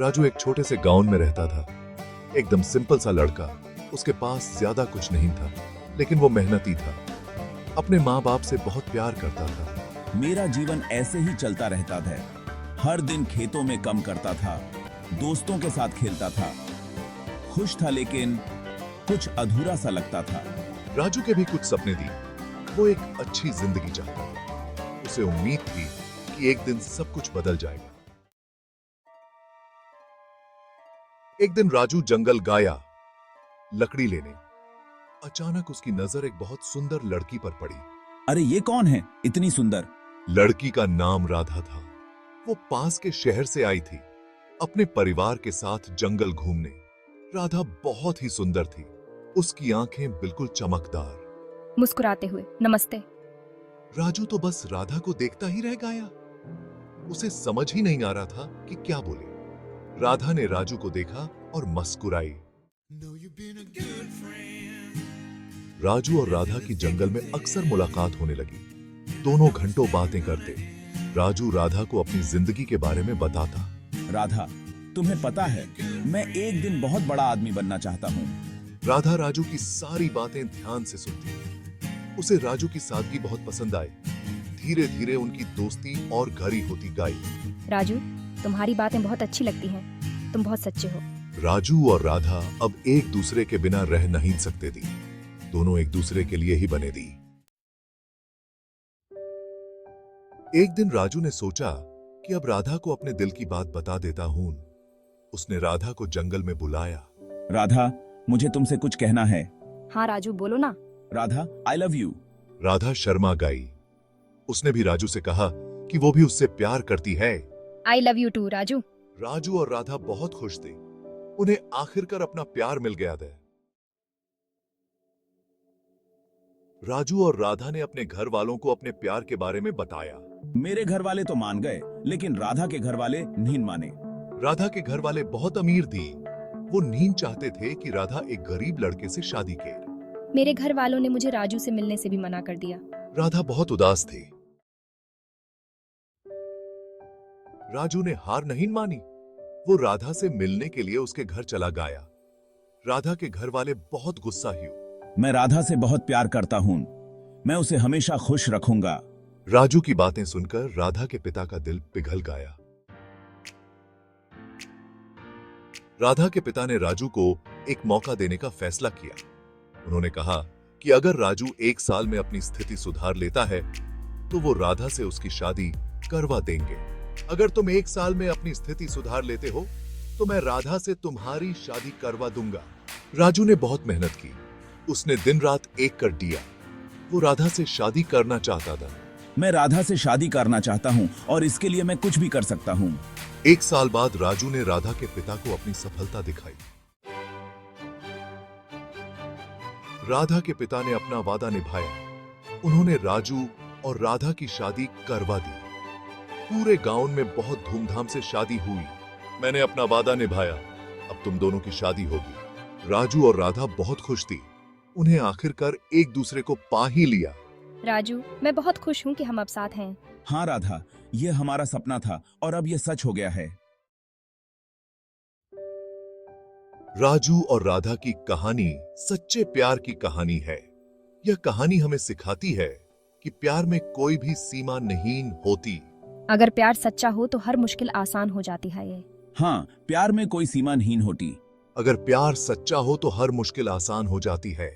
राजू एक छोटे से गांव में रहता था। एकदम सिंपल सा लड़का। उसके पास ज्यादा कुछ नहीं था, लेकिन वो मेहनती था। अपने माँ बाप से बहुत प्यार करता था। मेरा जीवन ऐसे ही चलता रहता था। हर दिन खेतों में काम करता था, दोस्तों के साथ खेलता था। खुश था, लेकिन कुछ अधूरा सा लगता था। राजू के भी कुछ सपने थी। वो एक अच्छी जिंदगी चाहता था। उसे उम्मीद थी कि एक दिन सब कुछ बदल जाएगा। एक दिन राजू जंगल गया लकड़ी लेने। अचानक उसकी नजर एक बहुत सुंदर लड़की पर पड़ी। अरे ये कौन है, इतनी सुंदर? लड़की का नाम राधा था। वो पास के शहर से आई थी, अपने परिवार के साथ जंगल घूमने। राधा बहुत ही सुंदर थी। उसकी आंखें बिल्कुल चमकदार। मुस्कुराते हुए नमस्ते। राजू तो बस राधा को देखता ही रह गया। उसे समझ ही नहीं आ रहा था कि क्या बोले। राधा ने राजू को देखा और मुस्कुराई। राजू और राधा की जंगल में अक्सर मुलाकात होने लगी। दोनों घंटों बातें करते। राजू राधा को अपनी जिंदगी के बारे में बताता। राधा, तुम्हें पता है, मैं एक दिन बहुत बड़ा आदमी बनना चाहता हूँ। राधा राजू की सारी बातें ध्यान से सुनती। उसे राजू की सादगी बहुत पसंद आई। धीरे धीरे उनकी दोस्ती और गहरी होती गई। राजू, तुम्हारी बातें बहुत अच्छी लगती हैं। तुम बहुत सच्चे हो। राजू और राधा अब एक दूसरे के बिना रह नहीं सकते थी। दोनों एक दूसरे के लिए ही बने थी। एक दिन राजू ने सोचा कि अब राधा को अपने दिल की बात बता देता हूं। उसने राधा को जंगल में बुलाया। राधा, मुझे तुमसे कुछ कहना है। हाँ राजू, बोलो ना। राधा, आई लव यू। राधा शर्मा गई। उसने भी राजू से कहा कि वो भी उससे प्यार करती है। I love you too Raju. Raju और राधा बहुत खुश थे। उन्हें आखिरकार अपना प्यार मिल गया था। राजू और राधा ने अपने घर वालों को अपने प्यार के बारे में बताया। मेरे घर वाले तो मान गए, लेकिन राधा के घर वाले नहीं माने। राधा के घर वाले बहुत अमीर थी। वो नहीं चाहते थे कि राधा एक गरीब लड़के से शादी करे। मेरे घर वालों ने मुझे राजू से मिलने से भी मना कर दिया। राधा बहुत उदास थी। राजू ने हार नहीं मानी। वो राधा से मिलने के लिए उसके घर चला गया। राधा के घर वाले बहुत गुस्सा हुए। मैं राधा से बहुत प्यार करता हूँ, मैं उसे हमेशा खुश रखूंगा। राजू की बातें सुनकर राधा के पिता का दिल पिघल गया। राधा के पिता ने राजू को एक मौका देने का फैसला किया। उन्होंने कहा कि अगर राजू 1 साल में अपनी स्थिति सुधार लेता है तो वो राधा से उसकी शादी करवा देंगे। अगर तुम 1 साल में अपनी स्थिति सुधार लेते हो तो मैं राधा से तुम्हारी शादी करवा दूंगा। राजू ने बहुत मेहनत की। उसने दिन रात एक कर दिया। वो राधा से शादी करना चाहता था। मैं राधा से शादी करना चाहता हूँ और इसके लिए मैं कुछ भी कर सकता हूँ। 1 साल बाद राजू ने राधा के पिता को अपनी सफलता दिखाई। राधा के पिता ने अपना वादा निभाया। उन्होंने राजू और राधा की शादी करवा दी। पूरे गांव में बहुत धूमधाम से शादी हुई। मैंने अपना वादा निभाया, अब तुम दोनों की शादी होगी। राजू और राधा बहुत खुश थी। उन्हें आखिरकार एक दूसरे को पा ही लिया। राजू, मैं बहुत खुश हूँ कि हम अब साथ हैं। हाँ राधा, ये हमारा सपना था और अब ये सच हो गया है। राजू और राधा की कहानी सच्चे प्यार की कहानी है। यह कहानी हमें सिखाती है कि प्यार में कोई भी सीमा नहीं होती। अगर प्यार सच्चा हो तो हर मुश्किल आसान हो जाती है। ये हाँ, प्यार में कोई सीमा नहीं होती। अगर प्यार सच्चा हो तो हर मुश्किल आसान हो जाती है।